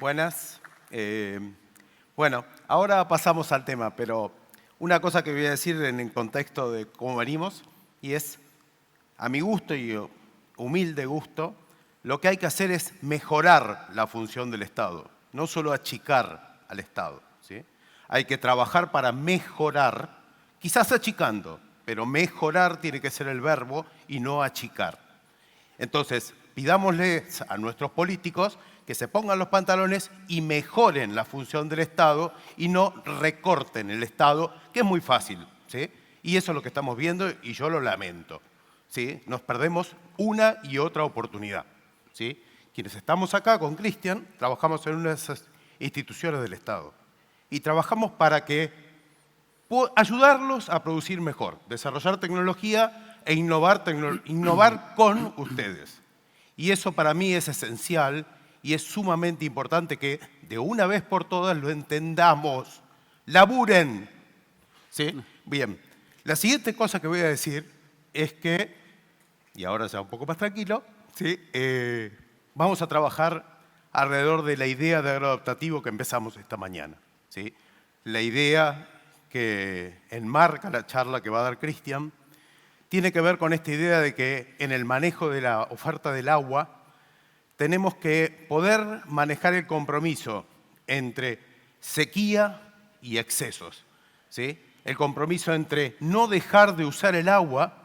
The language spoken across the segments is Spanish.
Buenas. Bueno, ahora pasamos al tema, pero una cosa que voy a decir en el contexto de cómo venimos, y es, a mi gusto y humilde gusto, lo que hay que hacer es mejorar la función del Estado, no solo achicar al Estado, ¿sí? Hay que trabajar para mejorar, quizás achicando, pero mejorar tiene que ser el verbo y no achicar. Entonces, pidámosles a nuestros políticos que se pongan los pantalones y mejoren la función del Estado y no recorten el Estado, que es muy fácil, ¿sí? Y eso es lo que estamos viendo y yo lo lamento, ¿sí? Nos perdemos una y otra oportunidad, ¿sí? Quienes estamos acá con Cristian, trabajamos en una de esas instituciones del Estado y trabajamos para ayudarlos a producir mejor, desarrollar tecnología e innovar con ustedes. Y eso para mí es esencial y es sumamente importante que de una vez por todas lo entendamos. ¡Laburen! ¿Sí? Bien. La siguiente cosa que voy a decir es que, y ahora ya un poco más tranquilo, ¿sí? Vamos a trabajar alrededor de la idea de agroadaptativo que empezamos esta mañana, ¿sí? La idea que enmarca la charla que va a dar Cristian tiene que ver con esta idea de que en el manejo de la oferta del agua tenemos que poder manejar el compromiso entre sequía y excesos, ¿sí? El compromiso entre no dejar de usar el agua,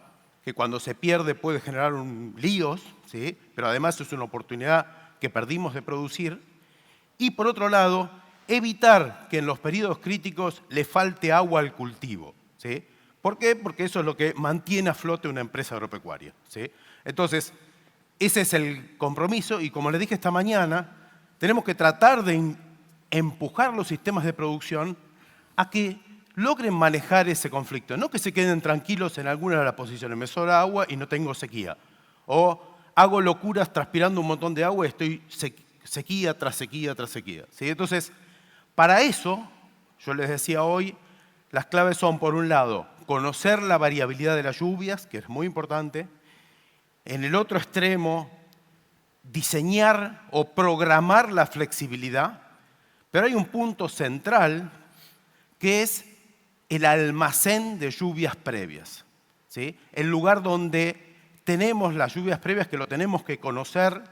que cuando se pierde puede generar líos, ¿sí? Pero además es una oportunidad que perdimos de producir, y por otro lado, evitar que en los periodos críticos le falte agua al cultivo, ¿sí? ¿Por qué? Porque eso es lo que mantiene a flote una empresa agropecuaria, ¿sí? Entonces, ese es el compromiso y como les dije esta mañana, tenemos que tratar de empujar los sistemas de producción a que logren manejar ese conflicto. No que se queden tranquilos en alguna de las posiciones. Me sobra agua y no tengo sequía. O hago locuras transpirando un montón de agua y estoy sequía tras sequía tras sequía, ¿sí? Entonces, para eso, yo les decía hoy, las claves son, por un lado, conocer la variabilidad de las lluvias, que es muy importante. En el otro extremo, diseñar o programar la flexibilidad, pero hay un punto central que es el almacén de lluvias previas, ¿sí? El lugar donde tenemos las lluvias previas que lo tenemos que conocer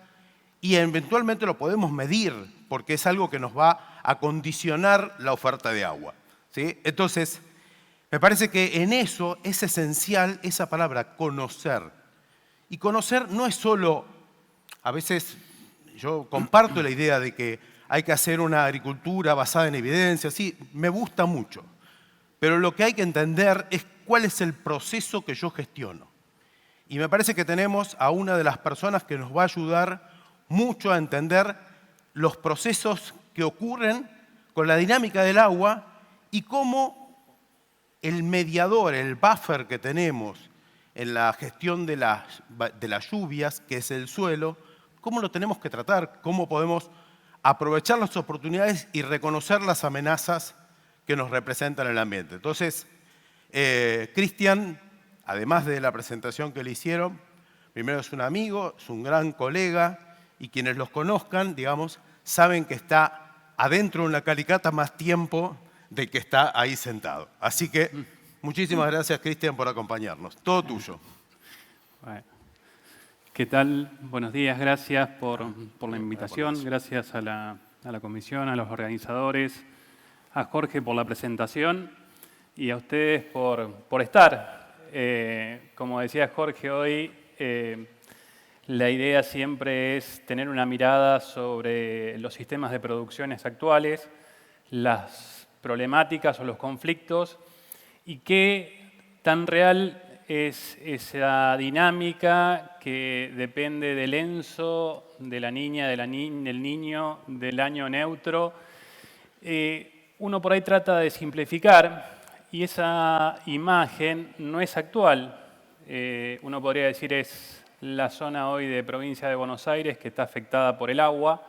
y eventualmente lo podemos medir porque es algo que nos va a condicionar la oferta de agua, ¿sí? Entonces, me parece que en eso es esencial esa palabra, conocer. Y conocer no es solo, a veces yo comparto la idea de que hay que hacer una agricultura basada en evidencia, sí, me gusta mucho. Pero lo que hay que entender es cuál es el proceso que yo gestiono. Y me parece que tenemos a una de las personas que nos va a ayudar mucho a entender los procesos que ocurren con la dinámica del agua y cómo el mediador, el buffer que tenemos en la gestión de las lluvias, que es el suelo, cómo lo tenemos que tratar, cómo podemos aprovechar las oportunidades y reconocer las amenazas que nos representan en el ambiente. Entonces, Cristian, además de la presentación que le hicieron, primero es un amigo, es un gran colega, y quienes los conozcan, digamos, saben que está adentro de una calicata más tiempo de que está ahí sentado. Así que muchísimas gracias, Cristian, por acompañarnos. Todo tuyo. Bueno. ¿Qué tal? Buenos días, gracias por la invitación, gracias a la comisión, a los organizadores, a Jorge por la presentación y a ustedes por estar. Como decía Jorge hoy, la idea siempre es tener una mirada sobre los sistemas de producciones actuales, las problemáticas o los conflictos y qué tan real es esa dinámica que depende del ENSO, de la niña, del niño, del año neutro. Uno por ahí trata de simplificar y esa imagen no es actual. Uno podría decir es la zona hoy de provincia de Buenos Aires que está afectada por el agua.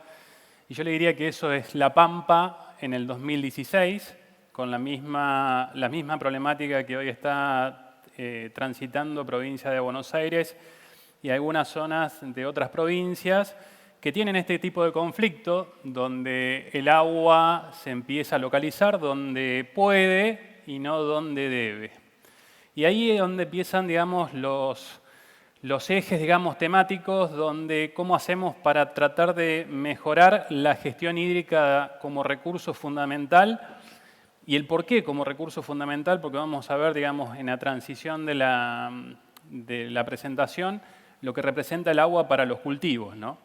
Y yo le diría que eso es La Pampa en el 2016, con la misma problemática que hoy está transitando provincia de Buenos Aires y algunas zonas de otras provincias que tienen este tipo de conflicto donde el agua se empieza a localizar donde puede y no donde debe. Y ahí es donde empiezan, digamos, los ejes, digamos, temáticos, donde cómo hacemos para tratar de mejorar la gestión hídrica como recurso fundamental y el por qué como recurso fundamental, porque vamos a ver, digamos, en la transición de la presentación, lo que representa el agua para los cultivos, ¿no?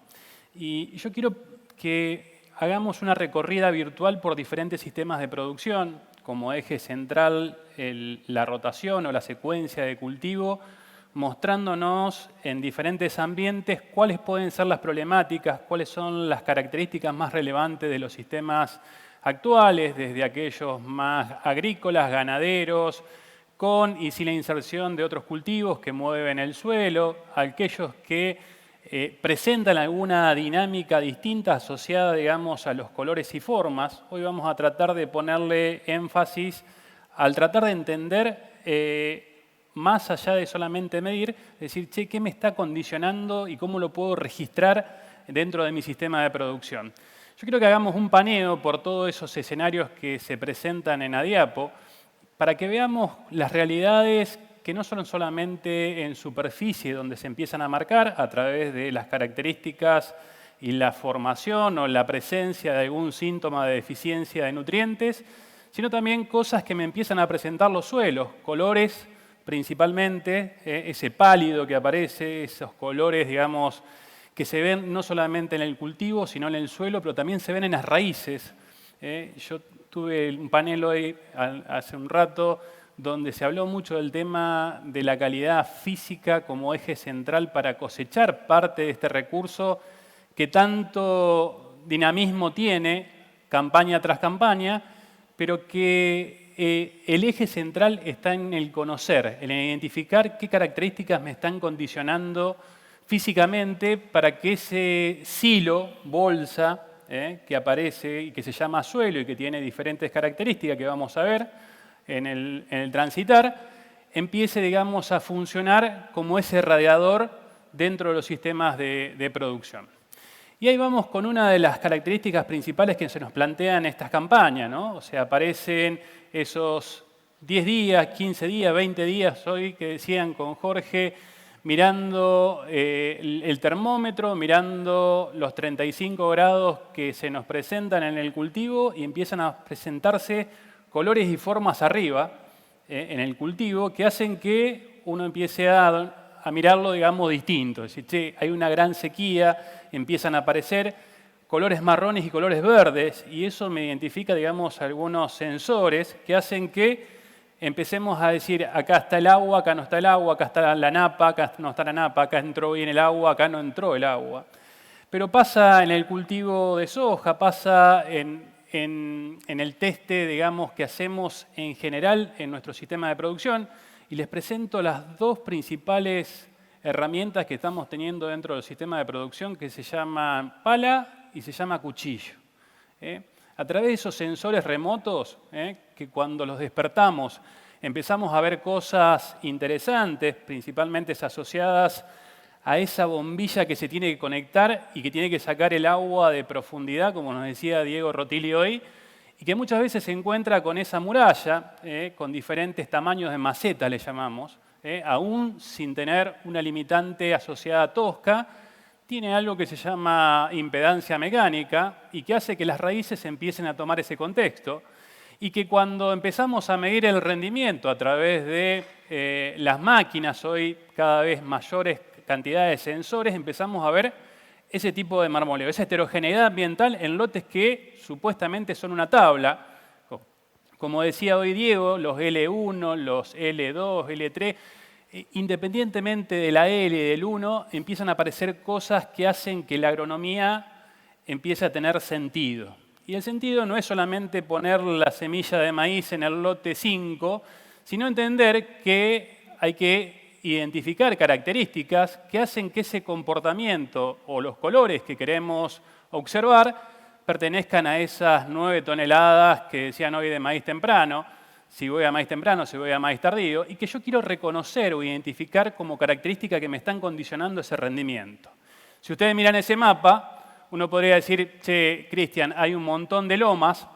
Y yo quiero que hagamos una recorrida virtual por diferentes sistemas de producción, como eje central la rotación o la secuencia de cultivo, mostrándonos en diferentes ambientes cuáles pueden ser las problemáticas, cuáles son las características más relevantes de los sistemas actuales, desde aquellos más agrícolas, ganaderos, con y sin la inserción de otros cultivos que mueven el suelo, aquellos que presentan alguna dinámica distinta asociada, digamos, a los colores y formas. Hoy vamos a tratar de ponerle énfasis al tratar de entender más allá de solamente medir, decir, che, ¿qué me está condicionando y cómo lo puedo registrar dentro de mi sistema de producción? Yo quiero que hagamos un paneo por todos esos escenarios que se presentan en ADIAPO para que veamos las realidades que no son solamente en superficie donde se empiezan a marcar a través de las características y la formación o la presencia de algún síntoma de deficiencia de nutrientes, sino también cosas que me empiezan a presentar los suelos, colores principalmente, ese pálido que aparece, esos colores, digamos, que se ven no solamente en el cultivo, sino en el suelo, pero también se ven en las raíces. Yo tuve un panel hoy, hace un rato, donde se habló mucho del tema de la calidad física como eje central para cosechar parte de este recurso que tanto dinamismo tiene, campaña tras campaña, pero que el eje central está en el conocer, en identificar qué características me están condicionando físicamente para que ese silo, bolsa, que aparece y que se llama suelo y que tiene diferentes características que vamos a ver en el transitar, empiece, digamos, a funcionar como ese radiador dentro de los sistemas de producción. Y ahí vamos con una de las características principales que se nos plantean en estas campañas, ¿no? O sea, aparecen esos 10 días, 15 días, 20 días hoy que decían con Jorge, mirando el termómetro, mirando los 35 grados que se nos presentan en el cultivo y empiezan a presentarse colores y formas arriba en el cultivo que hacen que uno empiece a mirarlo, digamos, distinto. Es decir, che, hay una gran sequía, empiezan a aparecer colores marrones y colores verdes y eso me identifica, digamos, algunos sensores que hacen que empecemos a decir, acá está el agua, acá no está el agua, acá está la napa, acá no está la napa, acá entró bien el agua, acá no entró el agua. Pero pasa en el cultivo de soja, pasa en el teste, digamos, que hacemos en general en nuestro sistema de producción y les presento las dos principales herramientas que estamos teniendo dentro del sistema de producción que se llaman pala y se llama cuchillo. A través de esos sensores remotos, que cuando los despertamos empezamos a ver cosas interesantes, principalmente asociadas a esa bombilla que se tiene que conectar y que tiene que sacar el agua de profundidad, como nos decía Diego Rotilli hoy, y que muchas veces se encuentra con esa muralla, con diferentes tamaños de maceta, le llamamos, aún sin tener una limitante asociada tosca, tiene algo que se llama impedancia mecánica y que hace que las raíces empiecen a tomar ese contexto y que cuando empezamos a medir el rendimiento a través de las máquinas, hoy cada vez mayores cantidades de sensores, empezamos a ver ese tipo de marmoleo, esa heterogeneidad ambiental en lotes que supuestamente son una tabla. Como decía hoy Diego, los L1, los L2, L3, independientemente de la L y del 1, empiezan a aparecer cosas que hacen que la agronomía empiece a tener sentido. Y el sentido no es solamente poner la semilla de maíz en el lote 5, sino entender que hay que identificar características que hacen que ese comportamiento o los colores que queremos observar pertenezcan a esas 9 toneladas que decían hoy de maíz temprano, si voy a maíz temprano, si voy a maíz tardío, y que yo quiero reconocer o identificar como característica que me están condicionando ese rendimiento. Si ustedes miran ese mapa, uno podría decir, che, Cristian, hay un montón de lomas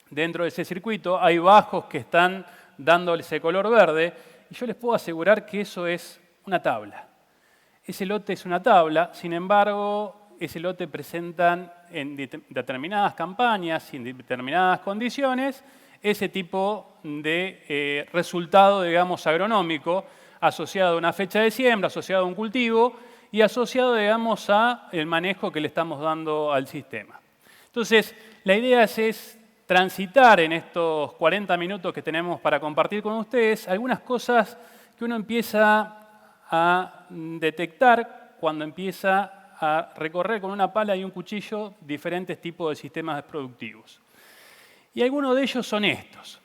dentro de ese circuito, hay bajos que están dándole ese color verde, y yo les puedo asegurar que eso es una tabla. Ese lote es una tabla, sin embargo, ese lote presentan en determinadas campañas y en determinadas condiciones ese tipo de resultado, digamos, agronómico, asociado a una fecha de siembra, asociado a un cultivo y asociado, digamos, al manejo que le estamos dando al sistema. Entonces, la idea es transitar en estos 40 minutos que tenemos para compartir con ustedes algunas cosas que uno empieza a detectar cuando empieza a recorrer con una pala y un cuchillo diferentes tipos de sistemas productivos. Y algunos de ellos son estos.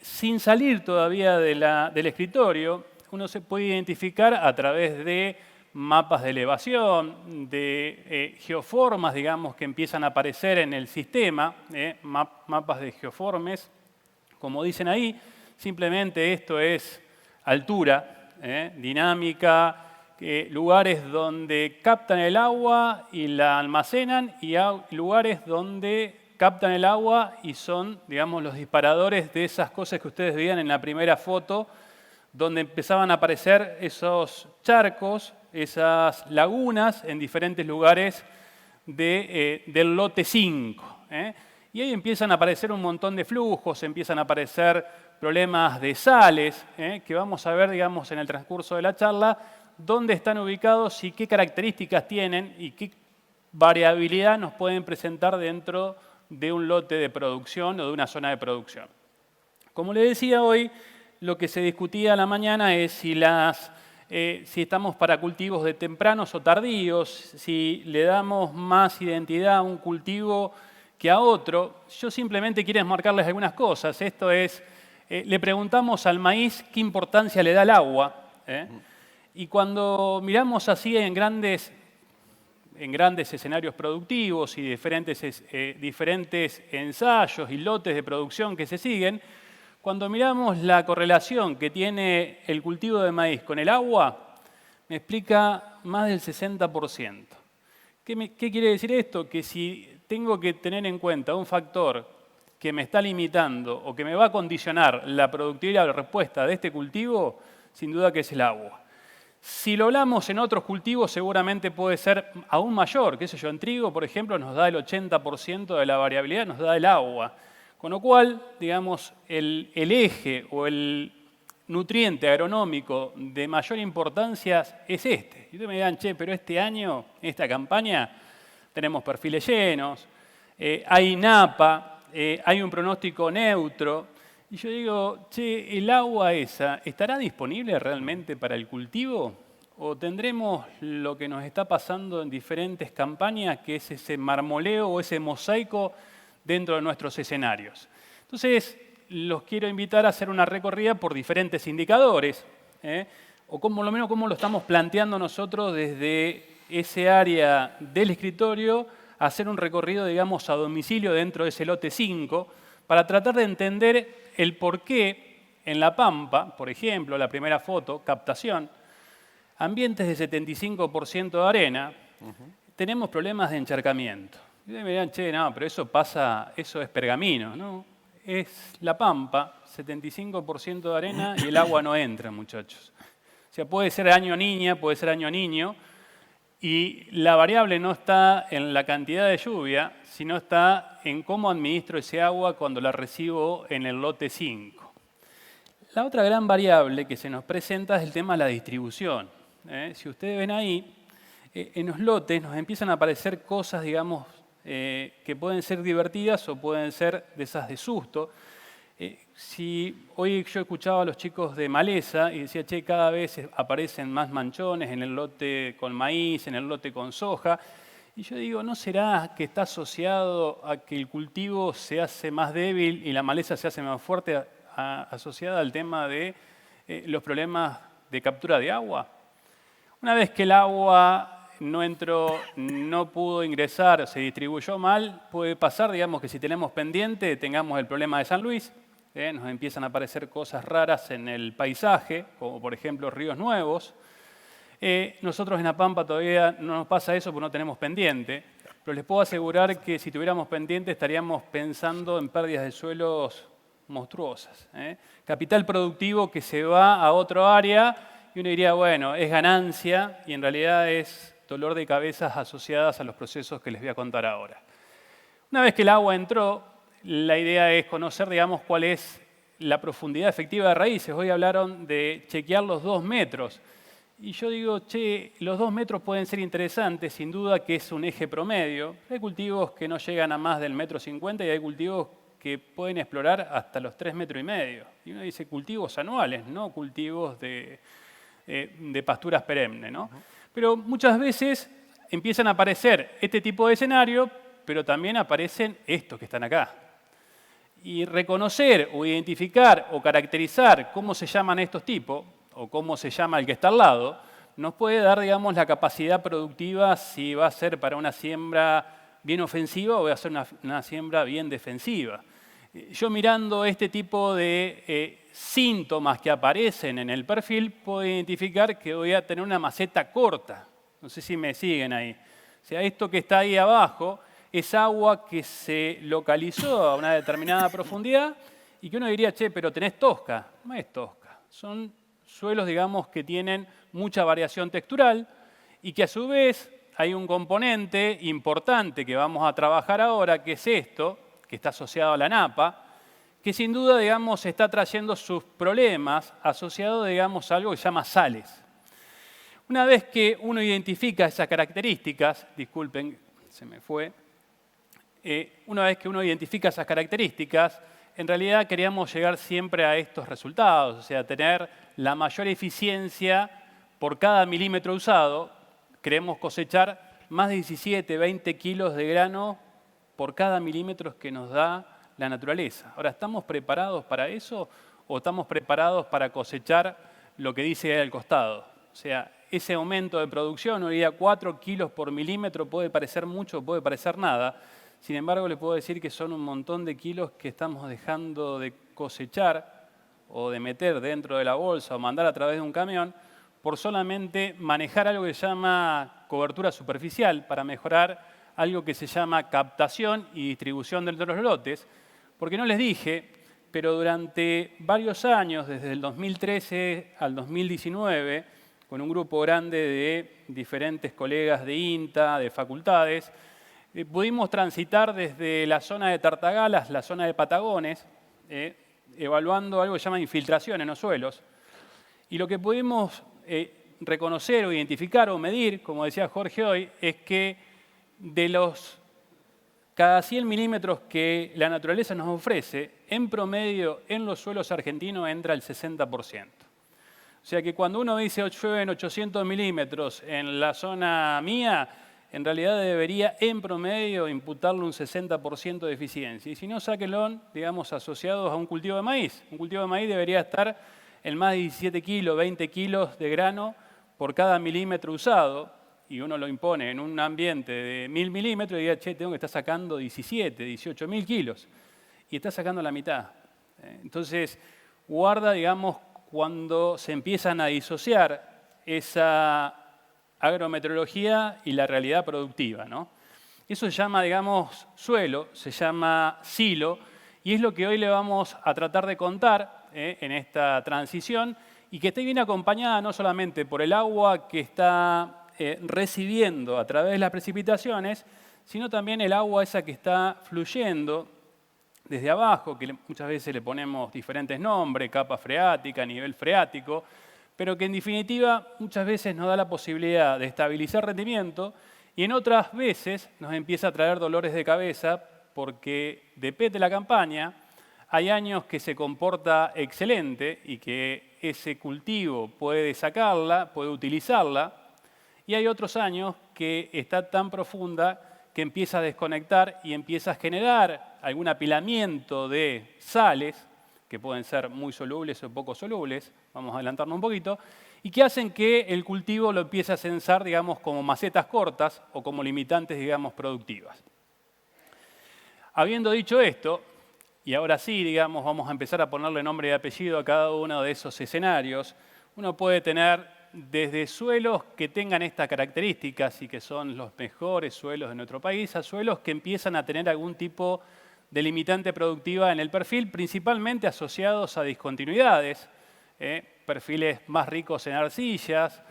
Sin salir todavía del escritorio, uno se puede identificar a través de mapas de elevación, de geoformas, digamos, que empiezan a aparecer en el sistema, mapas de geoformes, como dicen ahí, simplemente esto es altura, dinámica, lugares donde captan el agua y la almacenan y lugares donde captan el agua y son, digamos, los disparadores de esas cosas que ustedes veían en la primera foto, donde empezaban a aparecer esos charcos, esas lagunas en diferentes lugares del lote 5. Y ahí empiezan a aparecer un montón de flujos, empiezan a aparecer problemas de sales, que vamos a ver, digamos, en el transcurso de la charla, dónde están ubicados y qué características tienen y qué variabilidad nos pueden presentar dentro de un lote de producción o de una zona de producción. Como les decía hoy, lo que se discutía a la mañana es si estamos para cultivos de tempranos o tardíos, si le damos más identidad a un cultivo que a otro. Yo simplemente quiero marcarles algunas cosas. Esto es, le preguntamos al maíz qué importancia le da al agua. Y cuando miramos así en grandes escenarios productivos y diferentes ensayos y lotes de producción que se siguen, cuando miramos la correlación que tiene el cultivo de maíz con el agua, me explica más del 60%. ¿Qué quiere decir esto? Que si tengo que tener en cuenta un factor que me está limitando o que me va a condicionar la productividad o la respuesta de este cultivo, sin duda que es el agua. Si lo hablamos en otros cultivos, seguramente puede ser aún mayor. Qué sé yo, en trigo, por ejemplo, nos da el 80% de la variabilidad, nos da el agua. Con lo cual, digamos, el eje o el nutriente agronómico de mayor importancia es este. Y ustedes me dirán, che, pero este año, en esta campaña, tenemos perfiles llenos, hay napa, hay un pronóstico neutro. Y yo digo, che, ¿el agua esa estará disponible realmente para el cultivo? ¿O tendremos lo que nos está pasando en diferentes campañas, que es ese marmoleo o ese mosaico dentro de nuestros escenarios? Entonces, los quiero invitar a hacer una recorrida por diferentes indicadores, o por lo menos cómo lo estamos planteando nosotros desde ese área del escritorio, a hacer un recorrido, digamos, a domicilio dentro de ese lote 5, para tratar de entender el por qué en La Pampa, por ejemplo, la primera foto, captación, ambientes de 75% de arena, tenemos problemas de encharcamiento. Y me dirán, che, no, pero eso es Pergamino, ¿no? Es La Pampa, 75% de arena y el agua no entra, muchachos. O sea, puede ser año niña, puede ser año niño, y la variable no está en la cantidad de lluvia, sino está en cómo administro ese agua cuando la recibo en el lote 5. La otra gran variable que se nos presenta es el tema de la distribución. Si ustedes ven ahí, en los lotes nos empiezan a aparecer cosas, digamos, que pueden ser divertidas o pueden ser de esas de susto. Si hoy yo escuchaba a los chicos de maleza y decía, che, cada vez aparecen más manchones en el lote con maíz, en el lote con soja, y yo digo, ¿no será que está asociado a que el cultivo se hace más débil y la maleza se hace más fuerte, asociada al tema de los problemas de captura de agua? Una vez que el agua no entró, no pudo ingresar, se distribuyó mal, puede pasar, digamos, que si tenemos pendiente, tengamos el problema de San Luis, nos empiezan a aparecer cosas raras en el paisaje, como por ejemplo ríos nuevos. Nosotros en La Pampa todavía no nos pasa eso porque no tenemos pendiente, pero les puedo asegurar que si tuviéramos pendiente estaríamos pensando en pérdidas de suelos monstruosas. Capital productivo que se va a otro área y uno diría, bueno, es ganancia y en realidad es dolor de cabezas asociadas a los procesos que les voy a contar ahora. Una vez que el agua entró, la idea es conocer, digamos, cuál es la profundidad efectiva de raíces. Hoy hablaron de chequear los 2 metros. Y yo digo, los 2 metros pueden ser interesantes, sin duda que es un eje promedio. Hay cultivos que no llegan a más del 1,50 m y hay cultivos que pueden explorar hasta los 3,5 metros. Y uno dice cultivos anuales, no cultivos de pasturas perennes, ¿no? Pero muchas veces empiezan a aparecer este tipo de escenario, pero también aparecen estos que están acá. Y reconocer o identificar o caracterizar cómo se llaman estos tipos, o cómo se llama el que está al lado, nos puede dar, digamos, la capacidad productiva si va a ser para una siembra bien ofensiva o va a ser una siembra bien defensiva. Yo mirando este tipo de síntomas que aparecen en el perfil, puedo identificar que voy a tener una maceta corta. No sé si me siguen ahí. O sea, esto que está ahí abajo es agua que se localizó a una determinada profundidad y que uno diría, pero tenés tosca. No es tosca. Son suelos, digamos, que tienen mucha variación textural y que a su vez hay un componente importante que vamos a trabajar ahora, que es esto, que está asociado a la napa, que sin duda, digamos, está trayendo sus problemas asociados, digamos, a algo que se llama sales. Una vez que uno identifica esas características, disculpen, se me fue, una vez que uno identifica esas características, en realidad queríamos llegar siempre a estos resultados, o sea, tener la mayor eficiencia por cada milímetro usado. Queremos cosechar más de 17, 20 kilos de grano por cada milímetro que nos da la naturaleza. Ahora, ¿estamos preparados para eso o estamos preparados para cosechar lo que dice ahí al costado? O sea, ese aumento de producción, hoy día 4 kilos por milímetro, puede parecer mucho, puede parecer nada. Sin embargo, les puedo decir que son un montón de kilos que estamos dejando de cosechar o de meter dentro de la bolsa o mandar a través de un camión por solamente manejar algo que se llama cobertura superficial para mejorar algo que se llama captación y distribución de los lotes. Porque no les dije, pero durante varios años, desde el 2013 al 2019, con un grupo grande de diferentes colegas de INTA, de facultades, pudimos transitar desde la zona de Tartagalas, la zona de Patagones, evaluando algo que se llama infiltración en los suelos. Y lo que pudimos reconocer o identificar o medir, como decía Jorge hoy, es que de los cada 100 milímetros que la naturaleza nos ofrece, en promedio en los suelos argentinos entra el 60%. O sea que cuando uno dice llueven 800 milímetros en la zona mía, en realidad debería en promedio imputarle un 60% de eficiencia. Y si no, sáquenlo, digamos, asociados a un cultivo de maíz. Un cultivo de maíz debería estar en más de 17 kilos, 20 kilos de grano por cada milímetro usado, y uno lo impone en un ambiente de 1000 milímetros y diga, tengo que estar sacando 17, 18.000 kilos. Y está sacando la mitad. Entonces, guarda, digamos, cuando se empiezan a disociar esa agrometeorología y la realidad productiva, ¿no? Eso se llama, digamos, suelo, se llama silo, y es lo que hoy le vamos a tratar de contar en esta transición, y que esté bien acompañada no solamente por el agua que está recibiendo a través de las precipitaciones, sino también el agua esa que está fluyendo desde abajo, que muchas veces le ponemos diferentes nombres, capa freática, nivel freático, pero que en definitiva muchas veces nos da la posibilidad de estabilizar rendimiento y en otras veces nos empieza a traer dolores de cabeza porque depende de la campaña, hay años que se comporta excelente y que ese cultivo puede sacarla, puede utilizarla, y hay otros años que está tan profunda que empieza a desconectar y empieza a generar algún apilamiento de sales, que pueden ser muy solubles o poco solubles, vamos a adelantarnos un poquito, y que hacen que el cultivo lo empiece a censar, digamos, como macetas cortas o como limitantes, digamos, productivas. Habiendo dicho esto, y ahora sí, digamos, vamos a empezar a ponerle nombre y apellido a cada uno de esos escenarios, uno puede tener desde suelos que tengan estas características y que son los mejores suelos de nuestro país, a suelos que empiezan a tener algún tipo de limitante productiva en el perfil, principalmente asociados a discontinuidades, perfiles más ricos en arcillas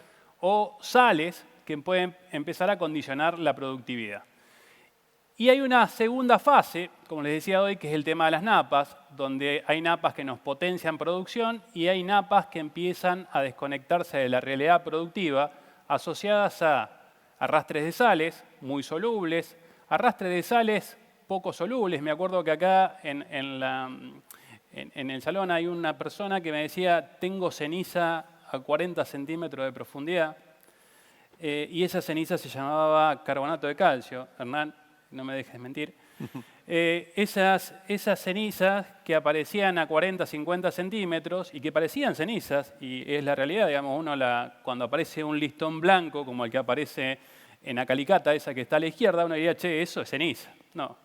o sales que pueden empezar a condicionar la productividad. Y hay una segunda fase, como les decía hoy, que es el tema de las napas, donde hay napas que nos potencian producción y hay napas que empiezan a desconectarse de la realidad productiva asociadas a arrastres de sales muy solubles, arrastres de sales poco solubles. Me acuerdo que acá en el salón hay una persona que me decía, tengo ceniza a 40 centímetros de profundidad, y esa ceniza se llamaba carbonato de calcio. Hernán, no me dejes mentir. Esas cenizas que aparecían a 40, 50 centímetros y que parecían cenizas, y es la realidad, digamos, cuando aparece un listón blanco, como el que aparece en la calicata, esa que está a la izquierda, uno diría, che, eso es ceniza. No,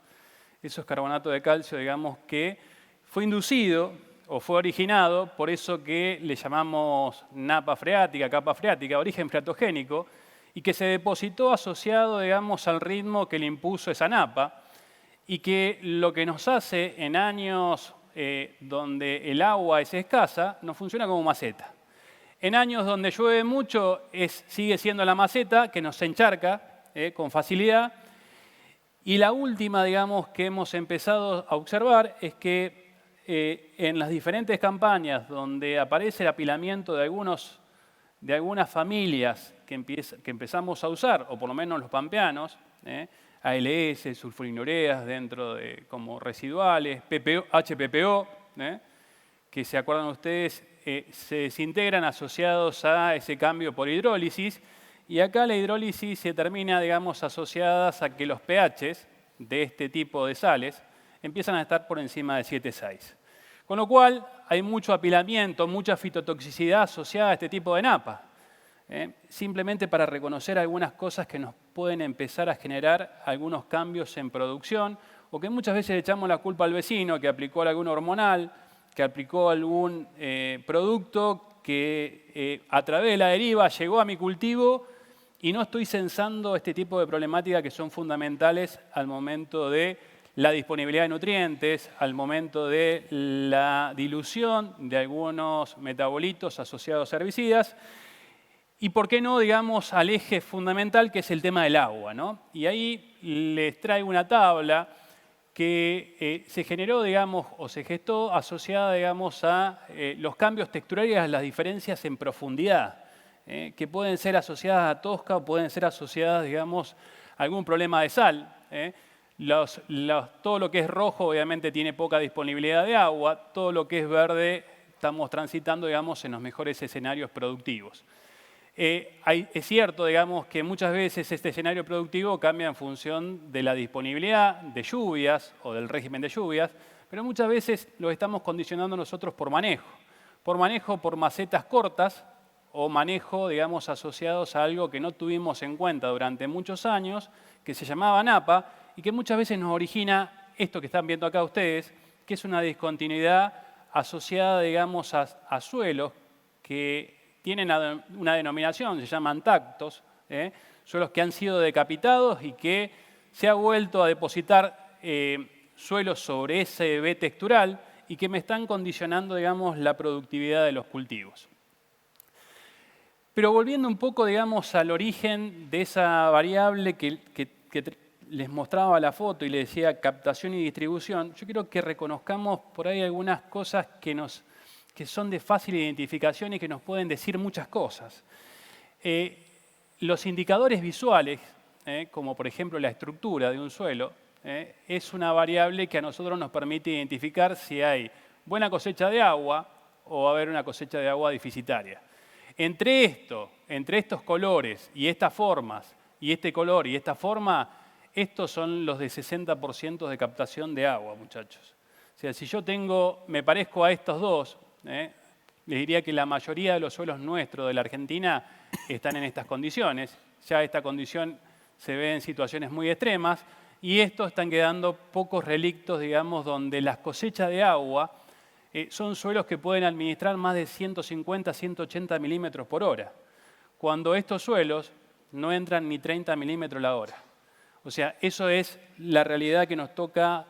eso es carbonato de calcio, digamos, que fue inducido o fue originado por eso que le llamamos napa freática, capa freática, origen freatogénico, y que se depositó asociado, digamos, al ritmo que le impuso esa napa, y que lo que nos hace en años donde el agua es escasa, nos funciona como maceta. En años donde llueve mucho, sigue siendo la maceta que nos encharca con facilidad. Y la última, digamos, que hemos empezado a observar es que en las diferentes campañas donde aparece el apilamiento de algunas familias que empezamos a usar, o por lo menos los pampeanos, ALS, sulfurinureas dentro como residuales, HPPO, que se acuerdan ustedes, se desintegran asociados a ese cambio por hidrólisis, y acá la hidrólisis se termina, digamos, asociadas a que los pHs de este tipo de sales empiezan a estar por encima de 7,6. Con lo cual hay mucho apilamiento, mucha fitotoxicidad asociada a este tipo de napa. Simplemente para reconocer algunas cosas que nos pueden empezar a generar algunos cambios en producción, o que muchas veces le echamos la culpa al vecino que aplicó algún hormonal, que aplicó algún producto que a través de la deriva llegó a mi cultivo y no estoy censando este tipo de problemáticas que son fundamentales al momento de la disponibilidad de nutrientes, al momento de la dilución de algunos metabolitos asociados a herbicidas, y por qué no, digamos, al eje fundamental que es el tema del agua, ¿no? Y ahí les traigo una tabla que se generó, digamos, o se gestó asociada, digamos, a los cambios texturales, a las diferencias en profundidad, que pueden ser asociadas a tosca o pueden ser asociadas, digamos, a algún problema de sal. Todo lo que es rojo, obviamente, tiene poca disponibilidad de agua. Todo lo que es verde, estamos transitando, digamos, en los mejores escenarios productivos. Es cierto, digamos, que muchas veces este escenario productivo cambia en función de la disponibilidad de lluvias o del régimen de lluvias, pero muchas veces lo estamos condicionando nosotros por manejo por macetas cortas o manejo, digamos, asociados a algo que no tuvimos en cuenta durante muchos años, que se llamaba napa, y que muchas veces nos origina esto que están viendo acá ustedes, que es una discontinuidad asociada, digamos, a suelos que tienen una denominación, se llaman tactos, suelos que han sido decapitados y que se ha vuelto a depositar suelos sobre ese B textural y que me están condicionando, digamos, la productividad de los cultivos. Pero volviendo un poco, digamos, al origen de esa variable que les mostraba la foto y les decía captación y distribución, yo quiero que reconozcamos por ahí algunas cosas que son de fácil identificación y que nos pueden decir muchas cosas. Los indicadores visuales, como por ejemplo la estructura de un suelo, es una variable que a nosotros nos permite identificar si hay buena cosecha de agua o va a haber una cosecha de agua deficitaria. Entre estos colores y estas formas, y este color y esta forma, estos son los de 60% de captación de agua, muchachos. O sea, si yo me parezco a estos dos, les diría que la mayoría de los suelos nuestros de la Argentina están en estas condiciones. Ya esta condición se ve en situaciones muy extremas y estos están quedando pocos relictos, digamos, donde las cosechas de agua son suelos que pueden administrar más de 150, 180 milímetros por hora. cuando estos suelos no entran ni 30 milímetros la hora. O sea, eso es la realidad que nos toca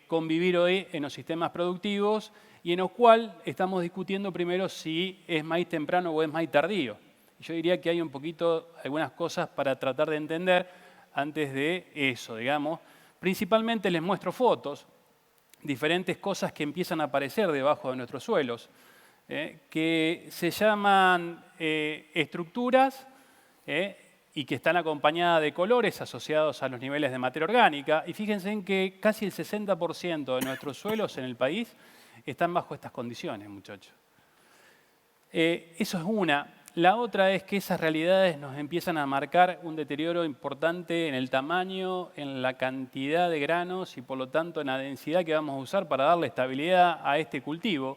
convivir hoy en los sistemas productivos y en los cuales estamos discutiendo primero si es maíz temprano o es maíz tardío. Yo diría que hay un poquito, algunas cosas para tratar de entender antes de eso, digamos. Principalmente les muestro fotos, diferentes cosas que empiezan a aparecer debajo de nuestros suelos, que se llaman estructuras y que están acompañadas de colores asociados a los niveles de materia orgánica. Y fíjense en que casi el 60% de nuestros suelos en el país están bajo estas condiciones, muchachos. Eso es una. La otra es que esas realidades nos empiezan a marcar un deterioro importante en el tamaño, en la cantidad de granos y por lo tanto en la densidad que vamos a usar para darle estabilidad a este cultivo.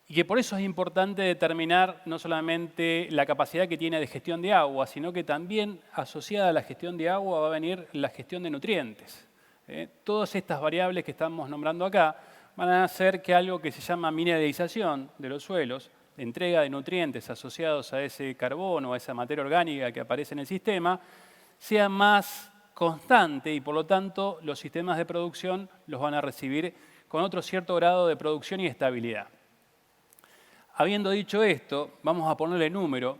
Y que por eso es importante determinar no solamente la capacidad que tiene de gestión de agua, sino que también asociada a la gestión de agua va a venir la gestión de nutrientes. Todas estas variables que estamos nombrando acá van a hacer que algo que se llama mineralización de los suelos, de entrega de nutrientes asociados a ese carbono, a esa materia orgánica que aparece en el sistema, sea más constante y por lo tanto los sistemas de producción los van a recibir con otro cierto grado de producción y estabilidad. Habiendo dicho esto, vamos a ponerle número.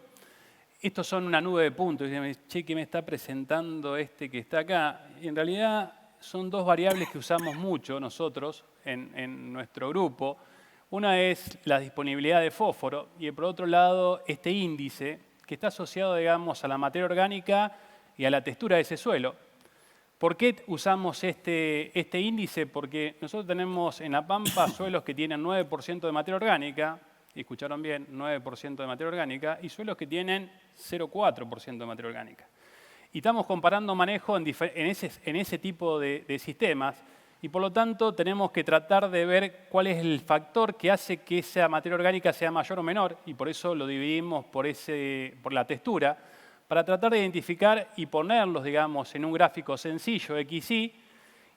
Estos son una nube de puntos. Che, ¿qué me está presentando este que está acá? Y en realidad son dos variables que usamos mucho nosotros en nuestro grupo. Una es la disponibilidad de fósforo y por otro lado este índice que está asociado, digamos, a la materia orgánica y a la textura de ese suelo. ¿Por qué usamos este índice? Porque nosotros tenemos en La Pampa suelos que tienen 9% de materia orgánica, y escucharon bien, 9% de materia orgánica, y suelos que tienen 0,4% de materia orgánica. Y estamos comparando manejo en ese tipo de sistemas, y por lo tanto tenemos que tratar de ver cuál es el factor que hace que esa materia orgánica sea mayor o menor, y por eso lo dividimos por la textura, para tratar de identificar y ponerlos, digamos, en un gráfico sencillo, XY,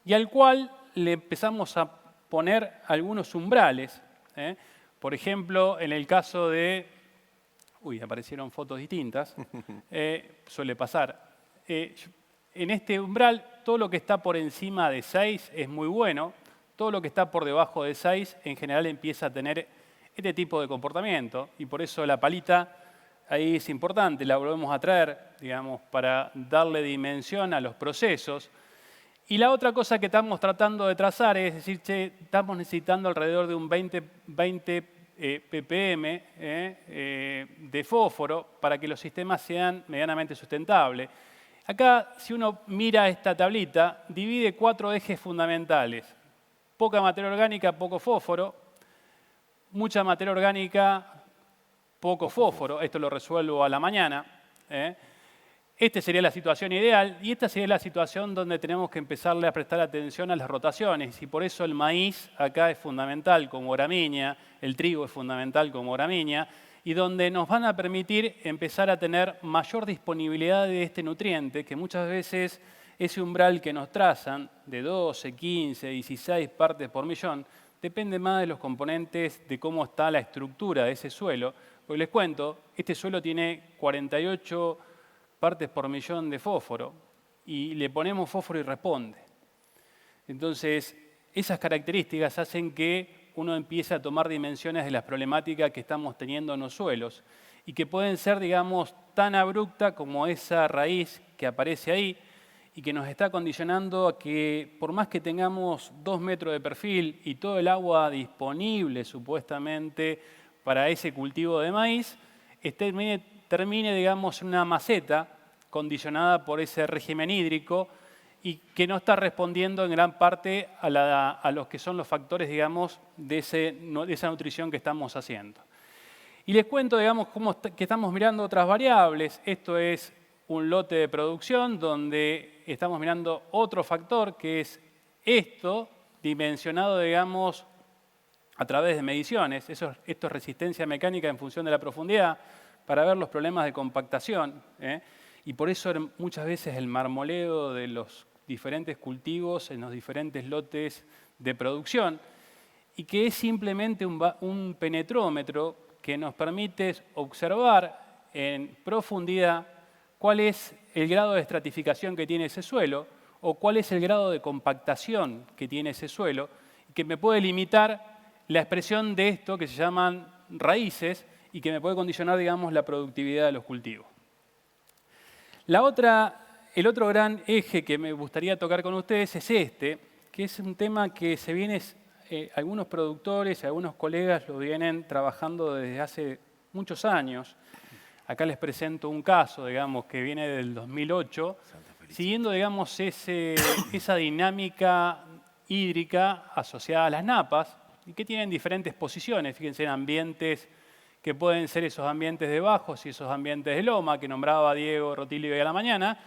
y al cual le empezamos a poner algunos umbrales. Por ejemplo, en el caso de... Uy, aparecieron fotos distintas. Suele pasar. En este umbral, todo lo que está por encima de 6 es muy bueno. Todo lo que está por debajo de 6, en general, empieza a tener este tipo de comportamiento. Y por eso la palita ahí es importante. La volvemos a traer, digamos, para darle dimensión a los procesos. Y la otra cosa que estamos tratando de trazar es decir, che, estamos necesitando alrededor de un 20 ppm de fósforo para que los sistemas sean medianamente sustentables. Acá, si uno mira esta tablita, divide 4 ejes fundamentales. Poca materia orgánica, poco fósforo. Mucha materia orgánica, poco fósforo. Esto lo resuelvo a la mañana. Esta sería la situación ideal y esta sería la situación donde tenemos que empezarle a prestar atención a las rotaciones y por eso el maíz acá es fundamental como gramínea, el trigo es fundamental como gramínea y donde nos van a permitir empezar a tener mayor disponibilidad de este nutriente que muchas veces ese umbral que nos trazan de 12, 15, 16 partes por millón depende más de los componentes de cómo está la estructura de ese suelo. Porque les cuento, este suelo tiene 48 partes por millón de fósforo y le ponemos fósforo y responde. Entonces, esas características hacen que uno empiece a tomar dimensiones de las problemáticas que estamos teniendo en los suelos y que pueden ser, digamos, tan abrupta como esa raíz que aparece ahí y que nos está condicionando a que, por más que tengamos 2 metros de perfil y todo el agua disponible, supuestamente, para ese cultivo de maíz, termine, digamos, en una maceta condicionada por ese régimen hídrico y que no está respondiendo en gran parte a los que son los factores, digamos, de esa nutrición que estamos haciendo. Y les cuento, digamos, que estamos mirando otras variables. Esto es un lote de producción donde estamos mirando otro factor que es esto dimensionado, digamos, a través de mediciones. Esto es resistencia mecánica en función de la profundidad, para ver los problemas de compactación. Y por eso muchas veces el marmoleo de los diferentes cultivos en los diferentes lotes de producción, y que es simplemente un penetrómetro que nos permite observar en profundidad cuál es el grado de estratificación que tiene ese suelo o cuál es el grado de compactación que tiene ese suelo, que me puede limitar la expresión de esto que se llaman raíces y que me puede condicionar, digamos, la productividad de los cultivos. El otro gran eje que me gustaría tocar con ustedes es este, que es un tema que se viene, algunos productores, algunos colegas lo vienen trabajando desde hace muchos años. Acá les presento un caso, digamos, que viene del 2008, siguiendo, digamos, esa dinámica hídrica asociada a las napas, y que tienen diferentes posiciones. Fíjense en ambientes que pueden ser esos ambientes de bajos y esos ambientes de loma, que nombraba Diego Rotilio hoy a la mañana,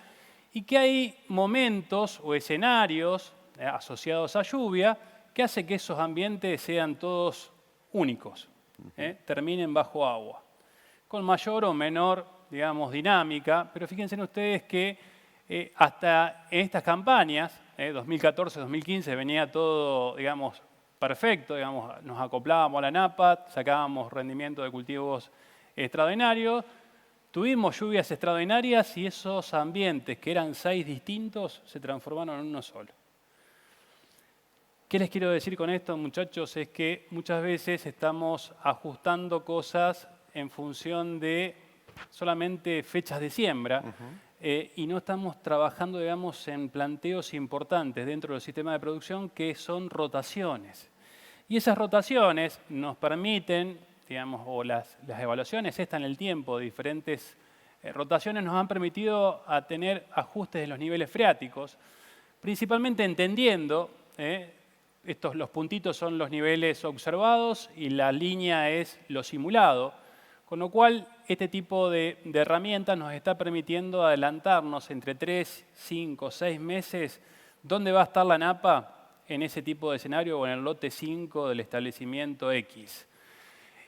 y que hay momentos o escenarios asociados a lluvia que hace que esos ambientes sean todos únicos, terminen bajo agua, con mayor o menor, digamos, dinámica, pero fíjense ustedes que hasta en estas campañas, 2014-2015, venía todo, digamos, perfecto, digamos, nos acoplábamos a la napa, sacábamos rendimiento de cultivos extraordinarios, tuvimos lluvias extraordinarias y esos ambientes, que eran 6 distintos, se transformaron en uno solo. ¿Qué les quiero decir con esto, muchachos? Es que muchas veces estamos ajustando cosas en función de solamente fechas de siembra y no estamos trabajando, digamos, en planteos importantes dentro del sistema de producción que son rotaciones. Y esas rotaciones nos permiten, digamos, o las evaluaciones en el tiempo de diferentes rotaciones nos han permitido a tener ajustes en los niveles freáticos, principalmente entendiendo, los puntitos son los niveles observados y la línea es lo simulado, con lo cual este tipo de herramientas nos está permitiendo adelantarnos entre 3, 5, 6 meses dónde va a estar la napa en ese tipo de escenario o en el lote 5 del establecimiento X.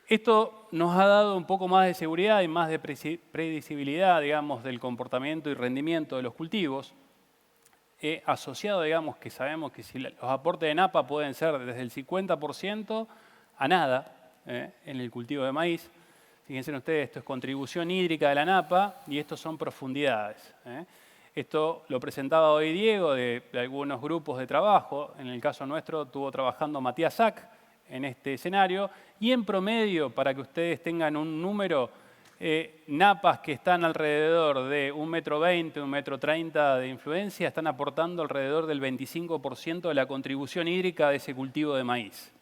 Esto nos ha dado un poco más de seguridad y más de predecibilidad, digamos, del comportamiento y rendimiento de los cultivos, asociado, digamos, que sabemos que si los aportes de napa pueden ser desde el 50% a nada en el cultivo de maíz. Fíjense ustedes, esto es contribución hídrica de la napa y estos son profundidades. Esto lo presentaba hoy Diego de algunos grupos de trabajo. En el caso nuestro estuvo trabajando Matías Sack en este escenario. Y en promedio, para que ustedes tengan un número, napas que están alrededor de 1,20 m, 1,30 m de influencia están aportando alrededor del 25% de la contribución hídrica de ese cultivo de maíz.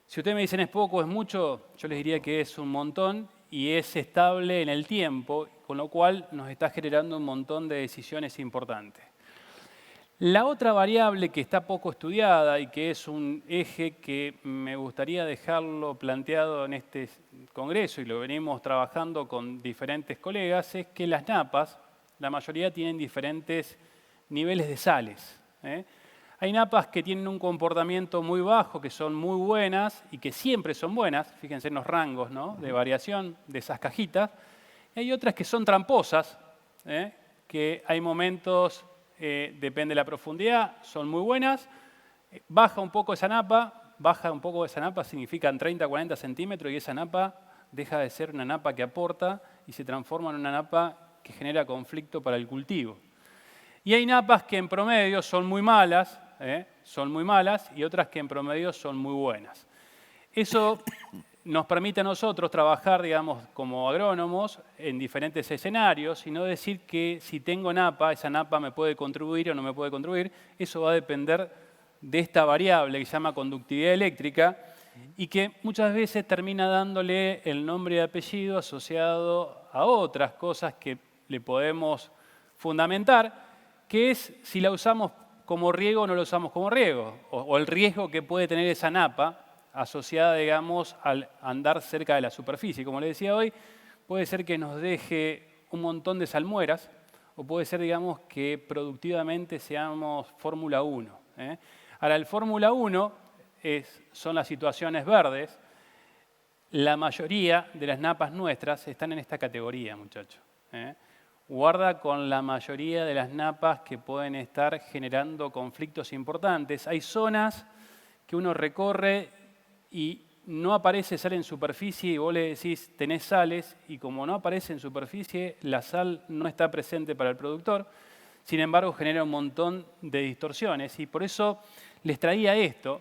Si ustedes me dicen es poco, es mucho, yo les diría que es un montón y es estable en el tiempo, con lo cual nos está generando un montón de decisiones importantes. La otra variable que está poco estudiada y que es un eje que me gustaría dejarlo planteado en este congreso y lo venimos trabajando con diferentes colegas, es que las napas, la mayoría tienen diferentes niveles de sales. Hay napas que tienen un comportamiento muy bajo, que son muy buenas y que siempre son buenas, fíjense en los rangos, ¿no?, de variación de esas cajitas. Y hay otras que son tramposas, que hay momentos, depende de la profundidad, son muy buenas, baja un poco esa napa significan 30, 40 centímetros y esa napa deja de ser una napa que aporta y se transforma en una napa que genera conflicto para el cultivo. Y hay napas que en promedio son muy malas y otras que en promedio son muy buenas. Eso nos permite a nosotros trabajar, digamos, como agrónomos en diferentes escenarios y no decir que si tengo napa, esa napa me puede contribuir o no me puede contribuir. Eso va a depender de esta variable que se llama conductividad eléctrica y que muchas veces termina dándole el nombre y apellido asociado a otras cosas que le podemos fundamentar, que es si la usamos como riego o no la usamos como riego, o el riesgo que puede tener esa napa asociada, digamos, al andar cerca de la superficie. Como les decía hoy, puede ser que nos deje un montón de salmueras, o puede ser, digamos, que productivamente seamos Fórmula 1. Ahora, el Fórmula 1 son las situaciones verdes. La mayoría de las napas nuestras están en esta categoría, muchachos. Guarda con la mayoría de las napas que pueden estar generando conflictos importantes. Hay zonas que uno recorre y no aparece sal en superficie y vos le decís tenés sales, y como no aparece en superficie, la sal no está presente para el productor. Sin embargo, genera un montón de distorsiones y por eso les traía esto.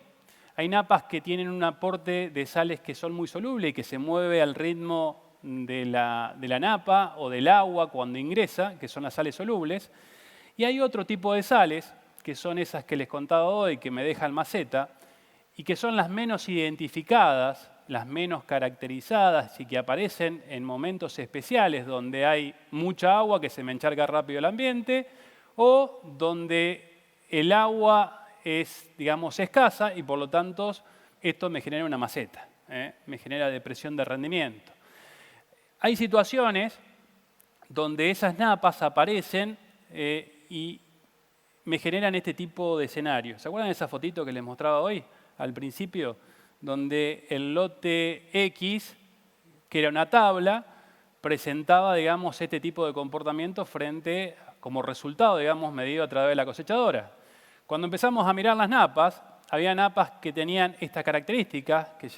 Hay napas que tienen un aporte de sales que son muy solubles y que se mueve al ritmo de la napa o del agua cuando ingresa, que son las sales solubles. Y hay otro tipo de sales, que son esas que les contaba hoy, que me dejan maceta, y que son las menos identificadas, las menos caracterizadas y que aparecen en momentos especiales donde hay mucha agua que se me encharca rápido el ambiente o donde el agua es, digamos, escasa y por lo tanto esto me genera una maceta, me genera depresión de rendimiento. Hay situaciones donde esas napas aparecen y me generan este tipo de escenarios. ¿Se acuerdan de esa fotito que les mostraba hoy al principio? Donde el lote X, que era una tabla, presentaba, digamos, este tipo de comportamiento como resultado, digamos, medido a través de la cosechadora. Cuando empezamos a mirar las napas, había napas que tenían estas características, que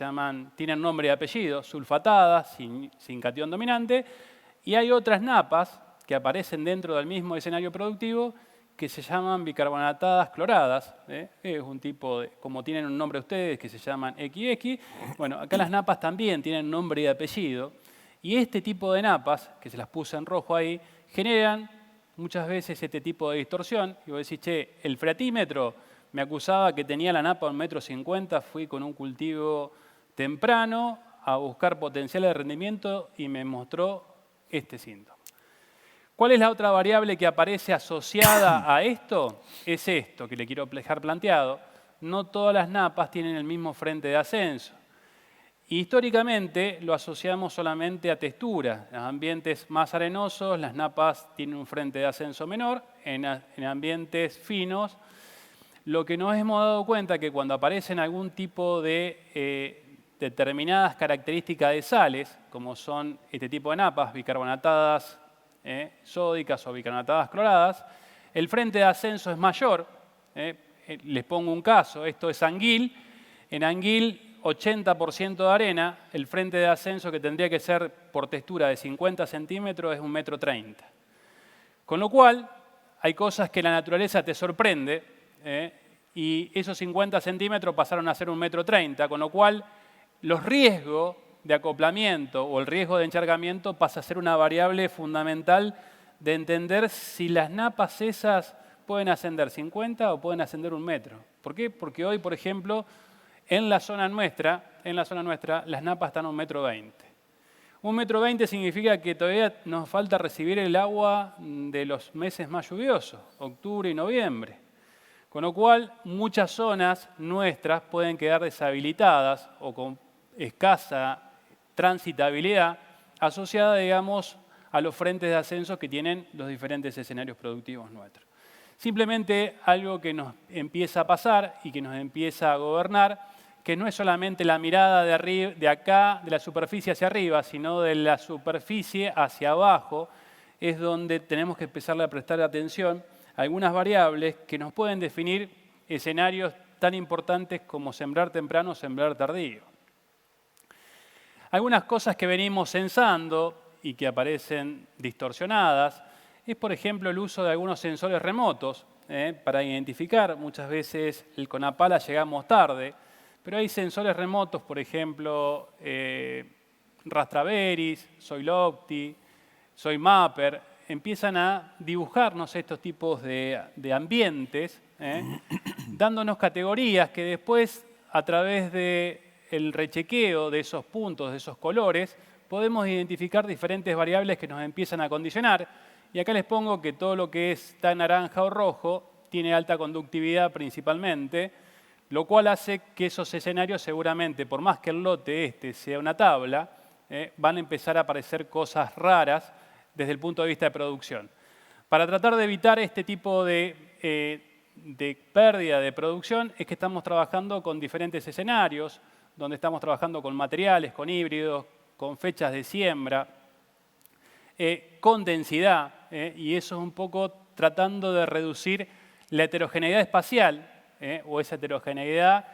tienen nombre y apellido, sulfatadas, sin catión dominante, y hay otras napas que aparecen dentro del mismo escenario productivo que se llaman bicarbonatadas cloradas. Es un tipo, como tienen un nombre ustedes, que se llaman XX. Bueno, acá las napas también tienen nombre y apellido, y este tipo de napas, que se las puse en rojo ahí, generan muchas veces este tipo de distorsión. Y vos decís, che, el freatímetro me acusaba que tenía la napa a 1,50 m, fui con un cultivo temprano a buscar potencial de rendimiento y me mostró este síntoma. ¿Cuál es la otra variable que aparece asociada a esto? Es esto que le quiero dejar planteado. No todas las napas tienen el mismo frente de ascenso. Y históricamente lo asociamos solamente a textura. En ambientes más arenosos, las napas tienen un frente de ascenso menor. En ambientes finos, lo que nos hemos dado cuenta es que cuando aparecen algún tipo de determinadas características de sales, como son este tipo de napas, bicarbonatadas sódicas o bicarbonatadas cloradas, el frente de ascenso es mayor. Les pongo un caso, esto es anguil. En anguil, 80% de arena, el frente de ascenso que tendría que ser por textura de 50 centímetros es 1,30 m. Con lo cual, hay cosas que la naturaleza te sorprende, y esos 50 centímetros pasaron a ser 1,30 m, con lo cual los riesgos de acoplamiento o el riesgo de encharcamiento pasa a ser una variable fundamental de entender si las napas esas pueden ascender 50 o pueden ascender 1 metro. ¿Por qué? Porque hoy, por ejemplo, en la zona nuestra, las napas están a 1,20 m. 1,20 m significa que todavía nos falta recibir el agua de los meses más lluviosos, octubre y noviembre. Con lo cual, muchas zonas nuestras pueden quedar deshabilitadas o con escasa transitabilidad asociada, digamos, a los frentes de ascenso que tienen los diferentes escenarios productivos nuestros. Simplemente algo que nos empieza a pasar y que nos empieza a gobernar, que no es solamente la mirada de acá, de la superficie hacia arriba, sino de la superficie hacia abajo, es donde tenemos que empezarle a prestar atención a algunas variables que nos pueden definir escenarios tan importantes como sembrar temprano o sembrar tardío. Algunas cosas que venimos censando y que aparecen distorsionadas es, por ejemplo, el uso de algunos sensores remotos para identificar. Muchas veces el Conapala llegamos tarde, pero hay sensores remotos, por ejemplo, Rastraveris, Soilopti, Soimapper, empiezan a dibujarnos estos tipos de ambientes, dándonos categorías que después, a través del rechequeo de esos puntos, de esos colores, podemos identificar diferentes variables que nos empiezan a condicionar. Y acá les pongo que todo lo que está naranja o rojo tiene alta conductividad principalmente, lo cual hace que esos escenarios seguramente, por más que el lote este sea una tabla, van a empezar a aparecer cosas raras desde el punto de vista de producción. Para tratar de evitar este tipo de pérdida de producción es que estamos trabajando con diferentes escenarios, donde estamos trabajando con materiales, con híbridos, con fechas de siembra, con densidad, y eso es un poco tratando de reducir la heterogeneidad espacial, o esa heterogeneidad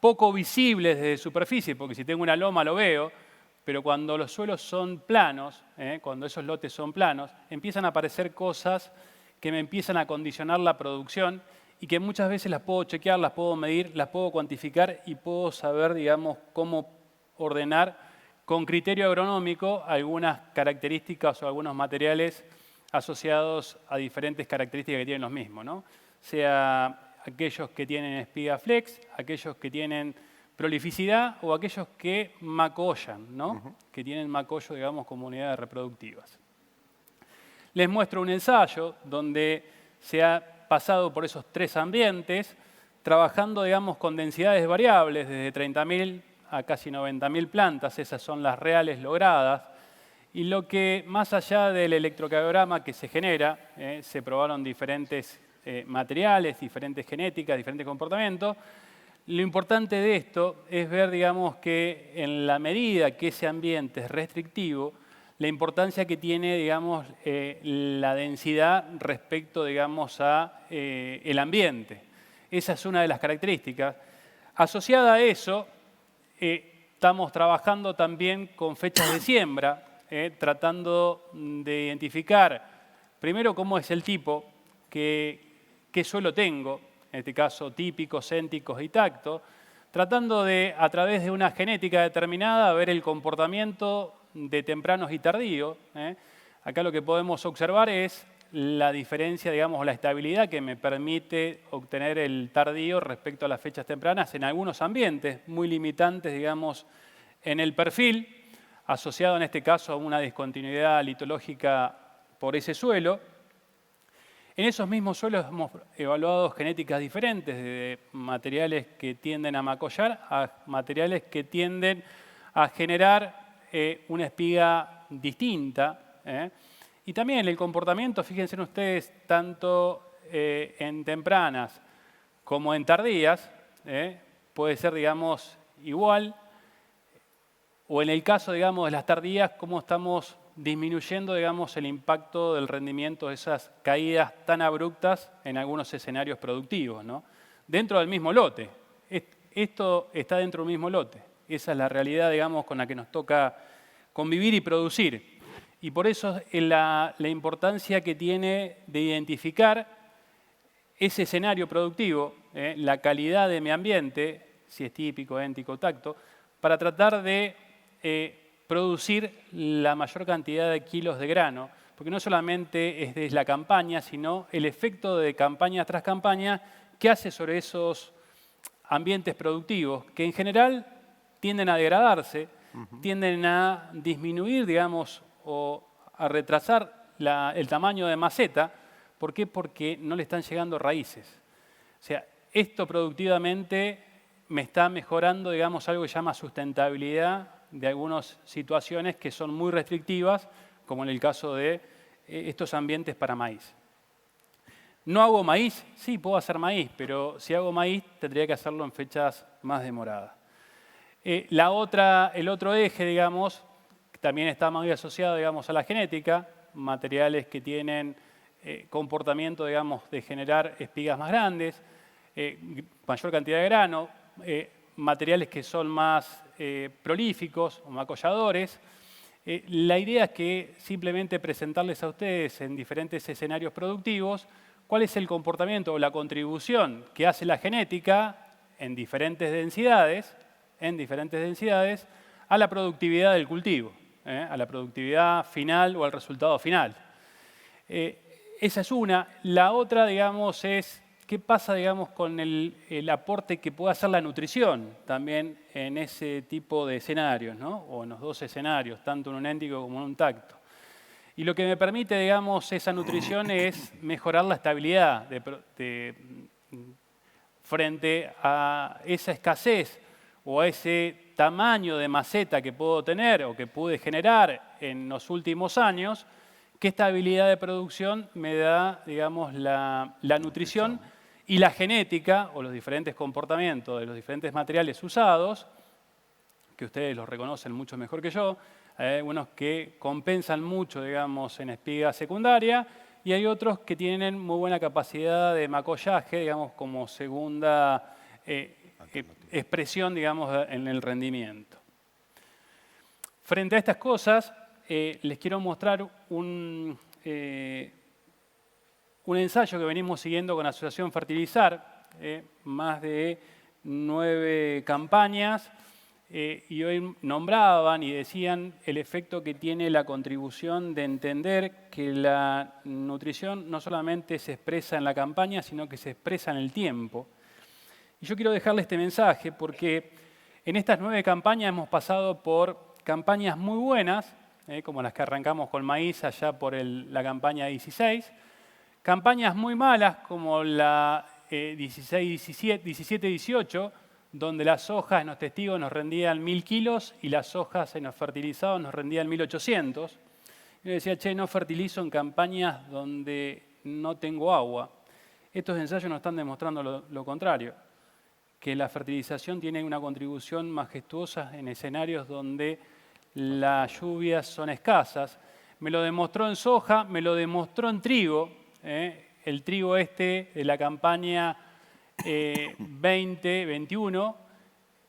poco visibles desde superficie, porque si tengo una loma lo veo, pero cuando los suelos son planos, cuando esos lotes son planos, empiezan a aparecer cosas que me empiezan a condicionar la producción y que muchas veces las puedo chequear, las puedo medir, las puedo cuantificar y puedo saber, digamos, cómo ordenar con criterio agronómico algunas características o algunos materiales asociados a diferentes características que tienen los mismos, ¿no? Sea aquellos que tienen espiga flex, aquellos que tienen prolificidad o aquellos que macollan, ¿no? Que tienen macollo, digamos, como unidades reproductivas. Les muestro un ensayo donde se ha pasado por esos 3 ambientes, trabajando, digamos, con densidades variables, desde 30.000 a casi 90.000 plantas, esas son las reales logradas, y lo que, más allá del electrocardiograma que se genera, se probaron diferentes materiales, diferentes genéticas, diferentes comportamientos. Lo importante de esto es ver, digamos, que en la medida que ese ambiente es restrictivo, la importancia que tiene, digamos, la densidad respecto, digamos, a el ambiente. Esa es una de las características. Asociada a eso, estamos trabajando también con fechas de siembra, tratando de identificar, primero, cómo es el tipo, qué suelo tengo, en este caso típicos, céntricos y tacto, tratando de, a través de una genética determinada, ver el comportamiento de tempranos y tardíos. Acá lo que podemos observar es la diferencia, digamos, la estabilidad que me permite obtener el tardío respecto a las fechas tempranas en algunos ambientes, muy limitantes, digamos, en el perfil, asociado en este caso a una discontinuidad litológica por ese suelo. En esos mismos suelos hemos evaluado genéticas diferentes, de materiales que tienden a macollar a materiales que tienden a generar una espiga distinta. Y también el comportamiento, fíjense ustedes, tanto en tempranas como en tardías, puede ser, digamos, igual. O en el caso, digamos, de las tardías, cómo estamos disminuyendo, digamos, el impacto del rendimiento de esas caídas tan abruptas en algunos escenarios productivos, ¿no? Dentro del mismo lote. Esto está dentro del mismo lote. Esa es la realidad, digamos, con la que nos toca convivir y producir. Y por eso es la importancia que tiene de identificar ese escenario productivo, la calidad de mi ambiente, si es típico, éntico, tacto, para tratar de producir la mayor cantidad de kilos de grano, porque no solamente es de la campaña, sino el efecto de campaña tras campaña que hace sobre esos ambientes productivos, que en general tienden a degradarse, tienden a disminuir, digamos, o a retrasar el tamaño de maceta. ¿Por qué? Porque no le están llegando raíces. O sea, esto productivamente me está mejorando, digamos, algo que se llama sustentabilidad de algunas situaciones que son muy restrictivas, como en el caso de estos ambientes para maíz. ¿No hago maíz? Sí, puedo hacer maíz, pero si hago maíz tendría que hacerlo en fechas más demoradas. El otro eje, digamos, también está muy asociado, digamos, a la genética, materiales que tienen comportamiento, digamos, de generar espigas más grandes, mayor cantidad de grano, materiales que son más prolíficos o macolladores. La idea es que simplemente presentarles a ustedes en diferentes escenarios productivos cuál es el comportamiento o la contribución que hace la genética en diferentes densidades a la productividad del cultivo, a la productividad final o al resultado final. Esa es una. La otra, digamos, es qué pasa, digamos, con el aporte que puede hacer la nutrición también en ese tipo de escenarios, ¿no? O en los dos escenarios, tanto en un éntico como en un tacto. Y lo que me permite, digamos, esa nutrición es mejorar la estabilidad frente a esa escasez o a ese tamaño de maceta que puedo tener o que pude generar en los últimos años. ¿Qué estabilidad de producción me da, digamos, la nutrición y la genética o los diferentes comportamientos de los diferentes materiales usados, que ustedes los reconocen mucho mejor que yo? Hay algunos que compensan mucho, digamos, en espiga secundaria y hay otros que tienen muy buena capacidad de macollaje, digamos, como segunda expresión, digamos, en el rendimiento. Frente a estas cosas, les quiero mostrar un ensayo que venimos siguiendo con la Asociación Fertilizar, más de 9 campañas, y hoy nombraban y decían el efecto que tiene la contribución de entender que la nutrición no solamente se expresa en la campaña, sino que se expresa en el tiempo. Y yo quiero dejarle este mensaje porque en estas 9 campañas hemos pasado por campañas muy buenas, como las que arrancamos con maíz allá por la campaña 16, campañas muy malas como la 17-18, donde las sojas en los testigos nos rendían 1000 kilos y las sojas en los fertilizados nos rendían 1800. Yo decía, no fertilizo en campañas donde no tengo agua. Estos ensayos nos están demostrando lo contrario, que la fertilización tiene una contribución majestuosa en escenarios donde las lluvias son escasas. Me lo demostró en soja, me lo demostró en trigo, el trigo de la campaña 20-21.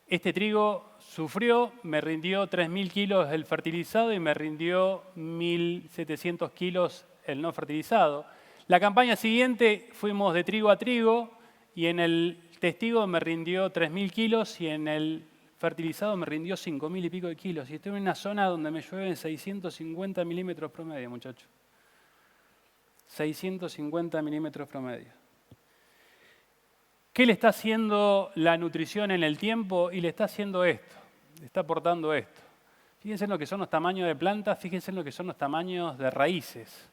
Este trigo sufrió, me rindió 3000 kilos el fertilizado y me rindió 1700 kilos el no fertilizado. La campaña siguiente fuimos de trigo a trigo y en el testigo me rindió 3000 kilos y en el fertilizado me rindió 5000 y pico de kilos. Y estoy en una zona donde me llueven 650 milímetros promedio, muchachos. 650 milímetros promedio. ¿Qué le está haciendo la nutrición en el tiempo? Y le está haciendo esto, le está aportando esto. Fíjense en lo que son los tamaños de plantas, fíjense en lo que son los tamaños de raíces.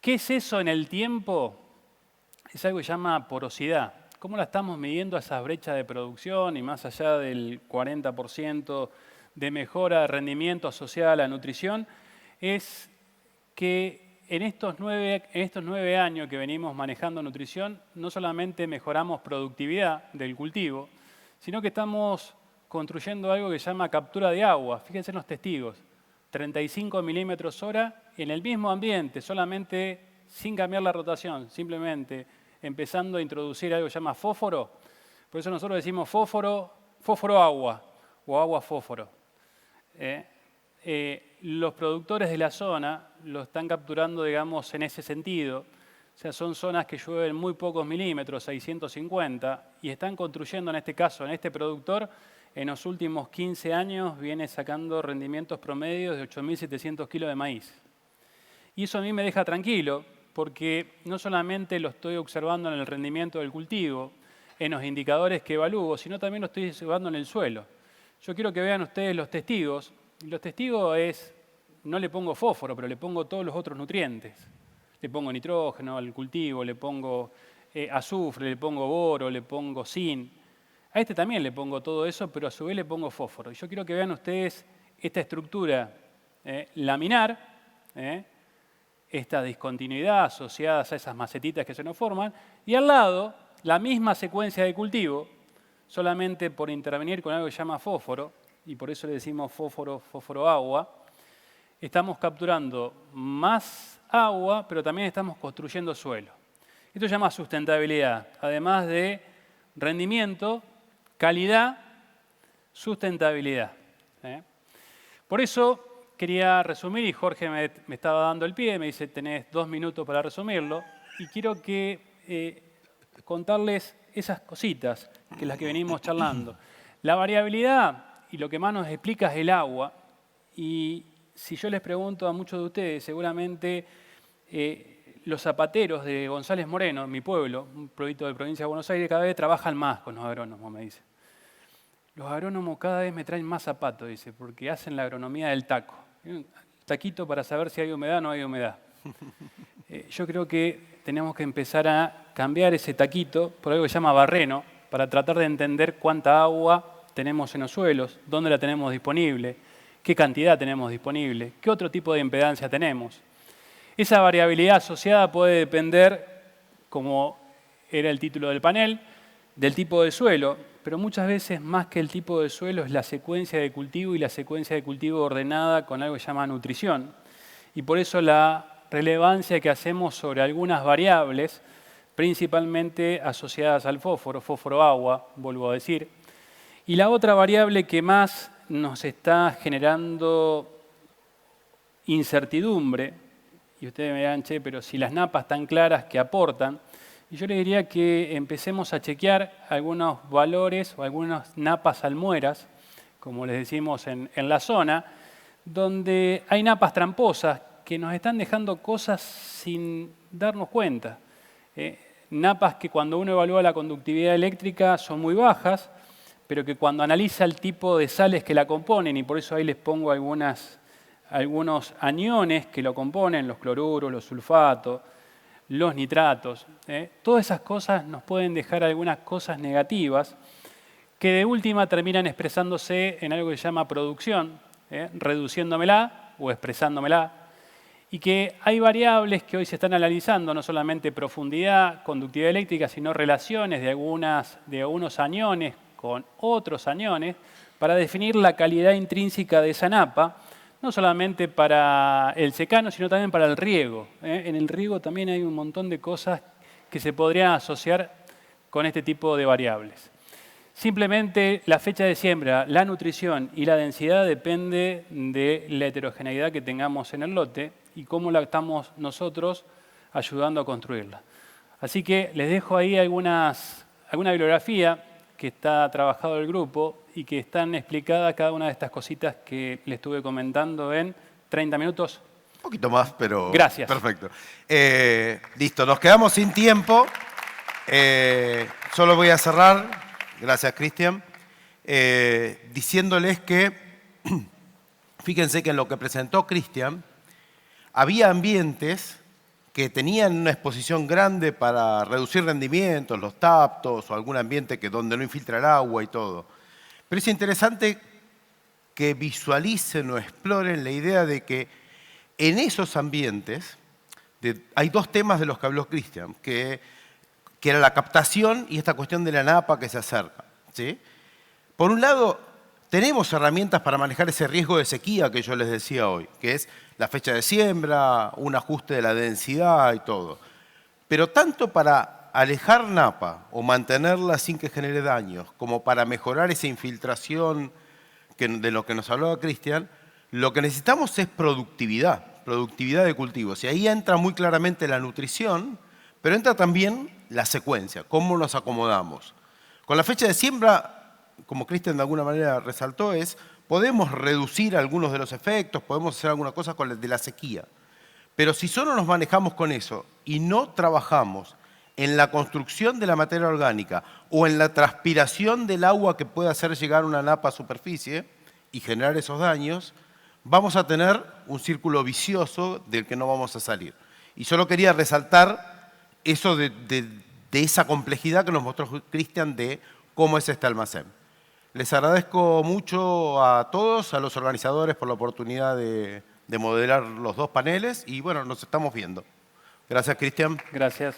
¿Qué es eso en el tiempo? Es algo que se llama porosidad. ¿Cómo la estamos midiendo a esas brechas de producción y más allá del 40% de mejora de rendimiento asociada a la nutrición? Es que en estos 9 años que venimos manejando nutrición, no solamente mejoramos productividad del cultivo, sino que estamos construyendo algo que se llama captura de agua. Fíjense en los testigos, 35 milímetros hora en el mismo ambiente, solamente sin cambiar la rotación, simplemente empezando a introducir algo que se llama fósforo. Por eso nosotros decimos fósforo-agua o agua-fósforo. Los productores de la zona lo están capturando, digamos, en ese sentido. O sea, son zonas que llueven muy pocos milímetros, 650, y están construyendo, en este caso, en este productor, en los últimos 15 años viene sacando rendimientos promedios de 8.700 kilos de maíz. Y eso a mí me deja tranquilo, porque no solamente lo estoy observando en el rendimiento del cultivo, en los indicadores que evalúo, sino también lo estoy observando en el suelo. Yo quiero que vean ustedes los testigos. Los testigos no le pongo fósforo, pero le pongo todos los otros nutrientes. Le pongo nitrógeno al cultivo, le pongo azufre, le pongo boro, le pongo zinc. A este también le pongo todo eso, pero a su vez le pongo fósforo. Y yo quiero que vean ustedes esta estructura laminar, esta discontinuidad asociada a esas macetitas que se nos forman, y al lado la misma secuencia de cultivo, solamente por intervenir con algo que se llama fósforo, y por eso le decimos fósforo-agua, estamos capturando más agua, pero también estamos construyendo suelo. Esto se llama sustentabilidad, además de rendimiento, calidad, sustentabilidad. Por eso quería resumir, y Jorge me estaba dando el pie, me dice, tenés 2 minutos para resumirlo, y quiero contarles esas cositas, que las que venimos charlando. La variabilidad, y lo que más nos explica es el agua, y si yo les pregunto a muchos de ustedes, seguramente los zapateros de González Moreno, mi pueblo, un pueblito de provincia de Buenos Aires, cada vez trabajan más con los agrónomos, me dice. Los agrónomos cada vez me traen más zapatos, dice, porque hacen la agronomía del taco. Un taquito para saber si hay humedad o no hay humedad. Yo creo que tenemos que empezar a cambiar ese taquito por algo que se llama barreno, para tratar de entender cuánta agua tenemos en los suelos, dónde la tenemos disponible, qué cantidad tenemos disponible, qué otro tipo de impedancia tenemos. Esa variabilidad asociada puede depender, como era el título del panel, del tipo de suelo, pero muchas veces más que el tipo de suelo es la secuencia de cultivo y la secuencia de cultivo ordenada con algo que se llama nutrición. Y por eso la relevancia que hacemos sobre algunas variables principalmente asociadas al fósforo, fósforo-agua, vuelvo a decir. Y la otra variable que más nos está generando incertidumbre, y ustedes me dirán, che, pero si las napas tan claras que aportan, y yo le diría que empecemos a chequear algunos valores o algunas napas almueras, como les decimos en la zona, donde hay napas tramposas que nos están dejando cosas sin darnos cuenta. Napas que cuando uno evalúa la conductividad eléctrica son muy bajas, pero que cuando analiza el tipo de sales que la componen, y por eso ahí les pongo algunos aniones que lo componen, los cloruros, los sulfatos, los nitratos, todas esas cosas nos pueden dejar algunas cosas negativas que de última terminan expresándose en algo que se llama producción, reduciéndomela o expresándomela, y que hay variables que hoy se están analizando, no solamente profundidad, conductividad eléctrica, sino relaciones de algunos aniones con otros aniones para definir la calidad intrínseca de esa napa, no solamente para el secano, sino también para el riego. En el riego también hay un montón de cosas que se podrían asociar con este tipo de variables. Simplemente la fecha de siembra, la nutrición y la densidad depende de la heterogeneidad que tengamos en el lote y cómo la estamos nosotros ayudando a construirla. Así que les dejo ahí alguna bibliografía que está trabajado el grupo y que están explicadas cada una de estas cositas que les estuve comentando en 30 minutos. Un poquito más, pero... Gracias. Perfecto. Listo, nos quedamos sin tiempo. Solo voy a cerrar, gracias Cristian, diciéndoles que, fíjense que en lo que presentó Cristian, había ambientes que tenían una exposición grande para reducir rendimientos, los taptos o algún ambiente donde no infiltra el agua y todo. Pero es interesante que visualicen o exploren la idea de que en esos ambientes hay dos temas de los que habló Cristian, que era la captación y esta cuestión de la napa que se acerca, ¿sí? Por un lado, tenemos herramientas para manejar ese riesgo de sequía que yo les decía hoy, que es la fecha de siembra, un ajuste de la densidad y todo. Pero tanto para alejar napa o mantenerla sin que genere daños, como para mejorar esa infiltración de lo que nos hablaba Cristian, lo que necesitamos es productividad de cultivos. Y ahí entra muy claramente la nutrición, pero entra también la secuencia, cómo nos acomodamos. Con la fecha de siembra, como Cristian de alguna manera resaltó, podemos reducir algunos de los efectos, podemos hacer alguna cosa con el de la sequía. Pero si solo nos manejamos con eso y no trabajamos en la construcción de la materia orgánica o en la transpiración del agua que puede hacer llegar una napa a superficie y generar esos daños, vamos a tener un círculo vicioso del que no vamos a salir. Y solo quería resaltar eso de esa complejidad que nos mostró Cristian de cómo es este almacén. Les agradezco mucho a todos, a los organizadores por la oportunidad de modelar los dos paneles y bueno, nos estamos viendo. Gracias, Cristian. Gracias.